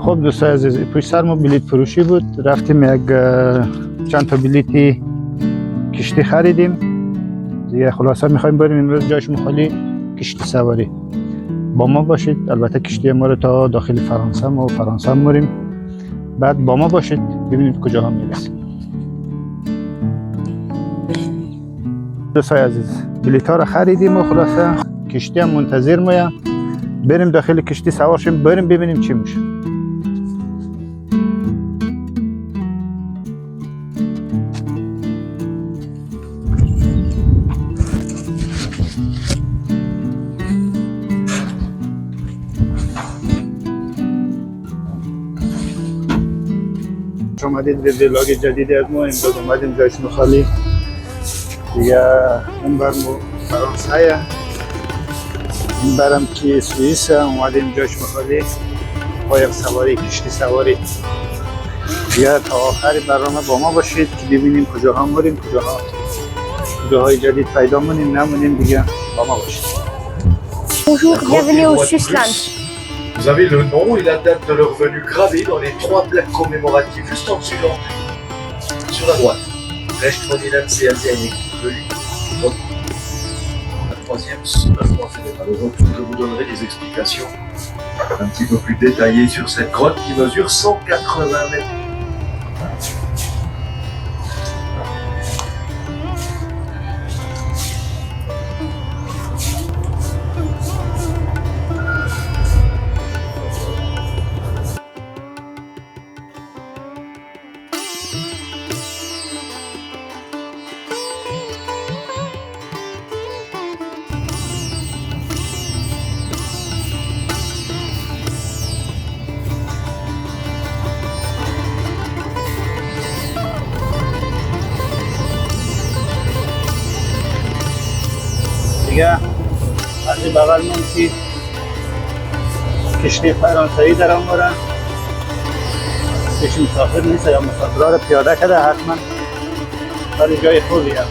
خب دوستای عزیز، پشت سر ما بلیط فروشی بود، رفتیم یک چند تا بلیط کشتی خریدیم دیگه. خلاصه میخوایم بریم امروز جایشون خالی کشتی سواری. با ما باشید. البته کشتی ما رو تا داخل فرانسه و فرانسه میریم، بعد با ما باشید ببینید کجاها میرسیم. دوستای عزیز، بلیط ها رو خریدیم و خلاصه کشتی هم منتظر مایم. بریم داخل کشتی سوار شیم، بریم ببینیم چی میشه. اومدید به ولاگ جدید از ما. امروز اومدیم جایشون خالی دیگه. اون بر فرانسه، این برم که سوئیس. اومدیم جایشون خالی قایق سواری، کشتی سواری دیگه. تا آخر برنامه با ما باشید که ببینیم کجاها میریم، کجاهای جدید پیدا مونیم نمونیم دیگه. با ما باشید. Bonjour, bienvenue au Suisse-Land. Vous avez le nom et la date de leur venue gravés dans les 3 plaques commémoratives juste en dessus d'entrée. Sur la droite, Recht von Ihnen sehr sehr La troisième, à le retour, je vous donnerai des explications un petit peu plus détaillées sur cette grotte qui mesure 180 mètres. دیگه از این بغل من که کشتی فرانسوی در آمورن، کشتی مسافر نیست یا مسافرها رو پیاده کرده حتما، ولی جای خوبیه،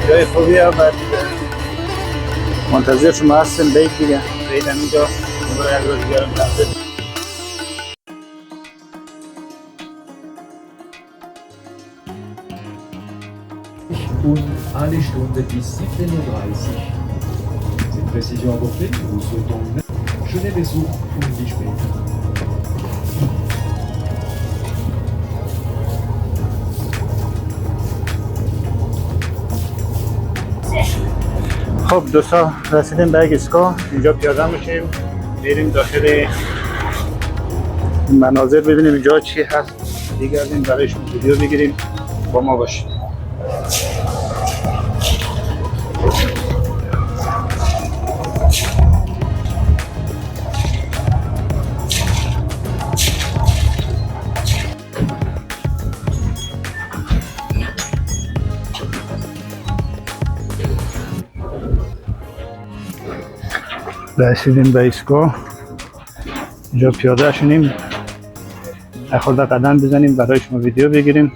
جای خوبیه. بعد منتظر شما هستیم بید دیگه، بید همینجا برای یک روز دیگه رو تحصیل. Und eine Stunde bis 17:30 Uhr. Cette précision apportée, nous vous souhaitons une schöne Besuch und bis später. خب دوستا، رسیدیم به یک ایستگاه. اینجا پیاده میشیم میریم داخل مناظر ببینیم اینجا چی هست دیگه. از این برایشون ویدیو بگیریم. با ما باشید. رسیدیم به ایستگاه. اینجا پیاده شدیم، خود قدم بزنیم برای شما ویدیو بگیریم.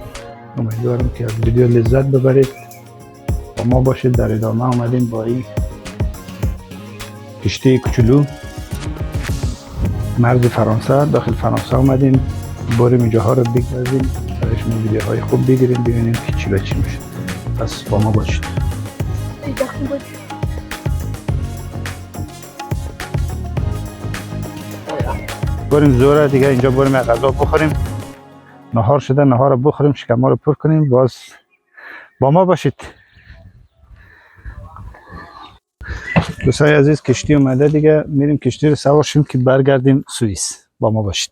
امیدوارم که از ویدیو لذت ببرید. با ما باشید. در ادامه آمدیم با این کشتی کوچولو مرز فرانسه، داخل فرانسه آمدیم. بریم اینجاها رو بگردیم برای شما ویدیوهای خوب بگیریم ببینیم که چی به چی میشه. پس با ما باشید. بریم زوره دیگه. اینجا بریم یک غذا بخوریم. نهار شده، نهار رو بخوریم، شکم‌ها رو پر کنیم. باز با ما باشید. دوستای عزیز، کشتی اومده دیگه. میریم کشتی رو سوار شیم که برگردیم سوئیس. با ما باشید.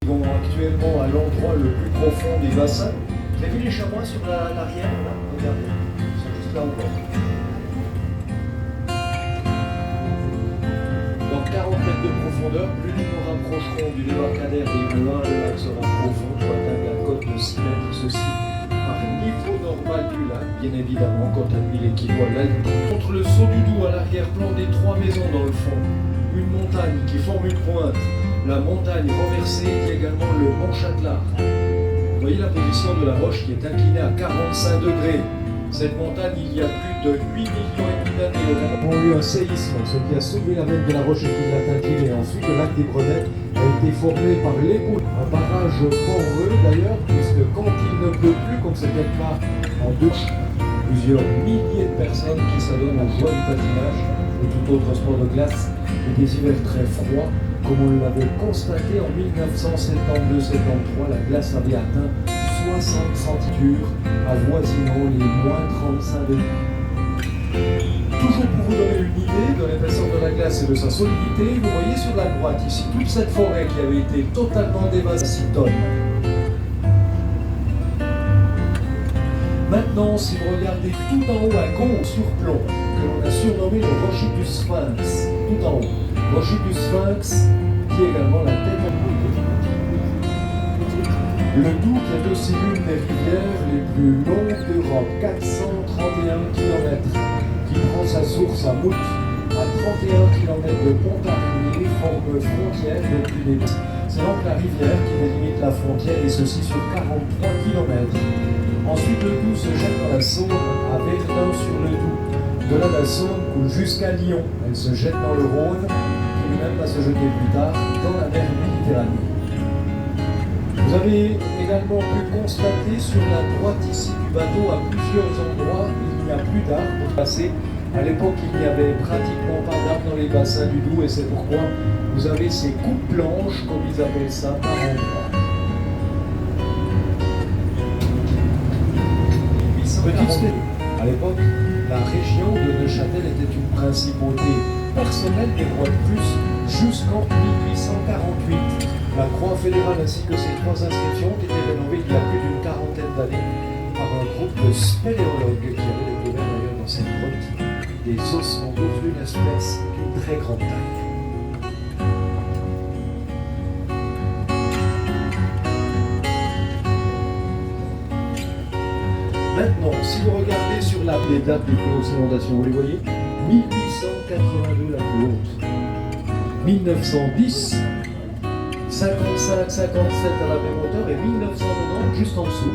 Actuellement à l'endroit le plus profond des bassins. Vous avez vu les chamois sur l'arrière là? Regardez, ils sont juste là en bas. Dans 40 mètres de profondeur, plus nous nous rapprocherons du débarcadère des Bleins, le lac sera profond, pour atteindre la côte de 6 mètres, ceci par niveau normal du lac, bien évidemment, quant à l'huile équivaut à contre le saut du Doubs à l'arrière-plan des 3 maisons dans le fond, une montagne qui forme une pointe, la montagne renversée qui est également le Mont Châtelard. Vous voyez la position de la roche qui est inclinée à 45 degrés. Cette montagne, il y a plus de 8 millions et demi d'années, a eu un séisme, ce qui a soulevé la veine de la roche et qui l'a inclinée. Ensuite, le lac des Grenettes a a été formé par l'épaule, un barrage poreux d'ailleurs, puisque quand il ne pleut plus, comme c'était le cas en douche, plusieurs milliers de personnes qui s'adonnent aux joies du patinage ou tout autre sport de glace et des hivers très froids, comme on l'avait constaté en 1972-73, la glace avait atteint 60 centimètres, avoisinant les moins 35 degrés. Toujours pour vous donner une idée de l'épaisseur de la glace et de sa solidité, vous voyez sur la droite ici toute cette forêt qui avait été totalement dévastée, 6 tonnes. Maintenant, si vous regardez tout en haut à gauche sur plomb, que l'on a surnommé le rocher du Sphinx, tout en haut, rocher du Sphinx, qui est également la tête en haut. Le Doubs qui est aussi l'une des rivières les plus longues d'Europe, 431 km, qui prend sa source à Mout, à 31 km de Pontarlier, forme frontière depuis les... C'est donc la rivière qui délimite la frontière, et ceci sur 43 km. Ensuite, le Doubs se jette dans la Saône, à Verdun-sur-le-Doubs. De là, la Saône coule jusqu'à Lyon. Elle se jette dans le Rhône, qui lui-même va se jeter plus tard dans la mer Méditerranée. Vous avez également pu constater sur la droite ici du bateau, à plusieurs endroits, il n'y a plus d'arbres pour passer. À l'époque, il n'y avait pratiquement pas d'arbres dans les bassins du Doubs, et c'est pourquoi vous avez ces coupes blanches, comme ils appellent ça, par endroits. À l'époque, la région de Neuchâtel était une principauté personnelle des rois de Prusse jusqu'en 1848. La croix fédérale ainsi que ses 3 inscriptions ont été rénovées il y a plus d'une quarantaine d'années par un groupe de spéléologues qui avaient découvert d'ailleurs dans cette grotte des ossements d'ours d'une espèce d'une très grande taille. Maintenant, si vous regardez sur les dates des plus hautes inondations, vous les voyez, 1882 la plus haute, 1910, 55, 57 à la même hauteur et 1990 juste en dessous,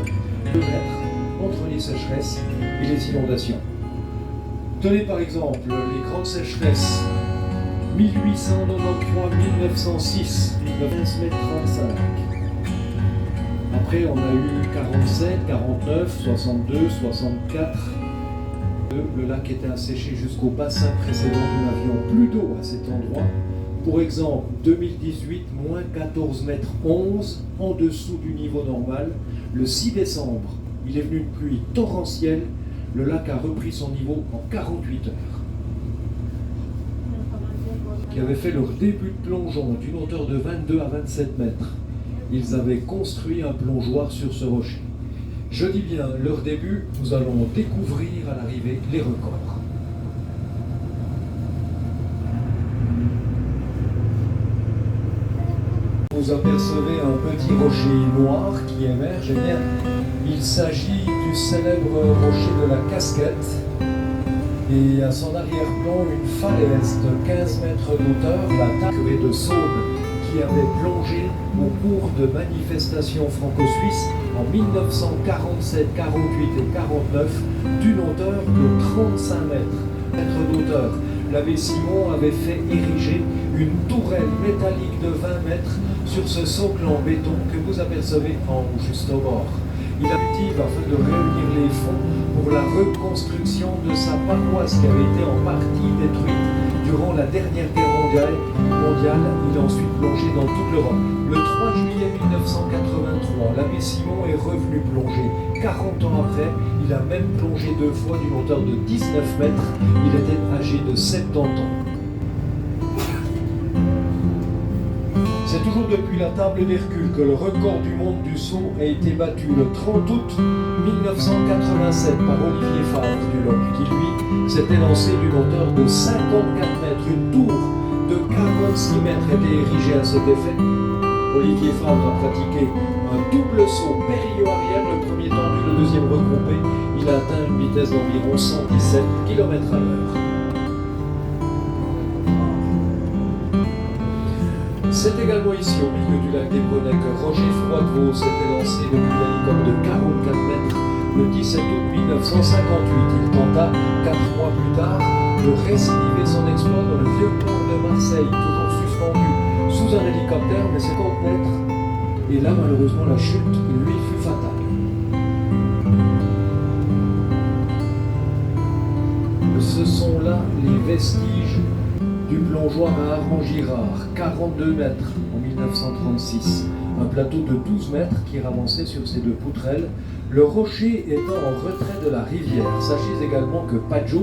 2 mètres entre les sécheresses et les inondations. Tenez par exemple les grandes sécheresses 1893-1906, 19 mètres 35. Après, on a eu 47, 49, 62, 64. Le lac était asséché jusqu'au bassin précédent. Nous n'avions plus d'eau à cet endroit. Pour exemple, 2018, moins 14 mètres 11, en dessous du niveau normal. Le 6 décembre, il est venu une pluie torrentielle. Le lac a repris son niveau en 48 heures. Qui avaient fait leur début de plongeon d'une hauteur de 22 à 27 mètres. Ils avaient construit un plongeoir sur ce rocher. Je dis bien leur début, nous allons découvrir à l'arrivée les records. Vous apercevez un petit rocher noir qui émerge. Eh bien, il s'agit du célèbre rocher de la Casquette. Et à son arrière-plan, une falaise de 15 mètres d'auteur, la Tacrée de Saône, qui avait plongé au cours de manifestations franco-suisses en 1947, 48 et 49 d'une hauteur de 35 mètres d'auteur. L'abbé Simon avait fait ériger une tourelle métallique de 20 mètres sur ce socle en béton que vous apercevez en haut, juste au bord. Il a utilisé afin de réunir les fonds pour la reconstruction de sa paroisse qui avait été en partie détruite durant la dernière guerre mondiale. Il a ensuite plongé dans toute l'Europe. Le 3 juillet 1983, l'abbé Simon est revenu plonger. 40 ans après, il a même plongé 2 fois d'une hauteur de 19 mètres. Il était âgé de 70 ans. C'est toujours depuis la table d'Hercule que le record du monde du saut a été battu le 30 août 1987 par Olivier Favre du Loc, qui lui s'était lancé d'une hauteur de 54 mètres. Une tour de 46 mètres était érigée à cet effet. Olivier Favre a pratiqué un double saut périlleux-arrière, le premier tendu, le deuxième regroupé. Il a atteint une vitesse d'environ 117 km/h. C'est également ici, au milieu du lac des Brenets, que Roger Froidevaux s'était lancé depuis l'hélicoptère de 44 mètres le 17 août 1958. Il tenta, 4 mois plus tard, de récidiver son exploit dans le vieux port de Marseille, toujours suspendu sous sous un hélicoptère, mais ses comptes naître. Et là, malheureusement, la chute lui fut fatale. Ce sont là les vestiges du plongeoir à Armand-Girard, 42 mètres en 1936. Un plateau de 12 mètres qui avançait sur ses deux poutrelles, le rocher étant en retrait de la rivière. Sachez également que Padjo,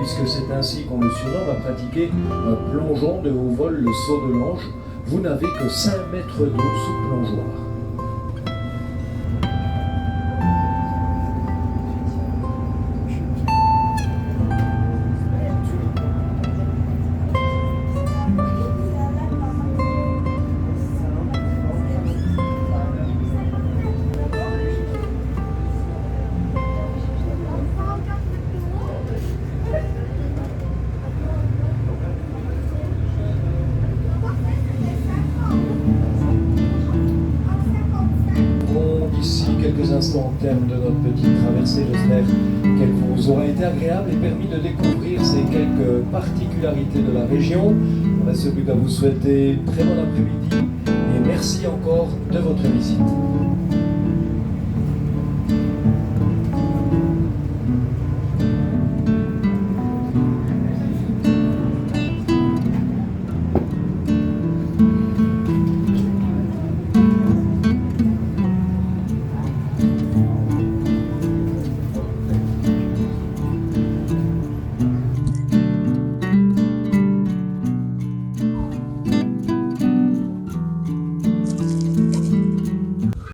puisque c'est ainsi qu'on le surnomme, a pratiqué un plongeon de haut vol, le saut de l'ange. Vous n'avez que 5 mètres d'eau sous plongeoir. Ici quelques instants au terme de notre petite traversée. J'espère qu'elle vous aura été agréable et permis de découvrir ces quelques particularités de la région. Il ne reste plus qu'à vous souhaiter très bon après-midi et merci encore de votre visite.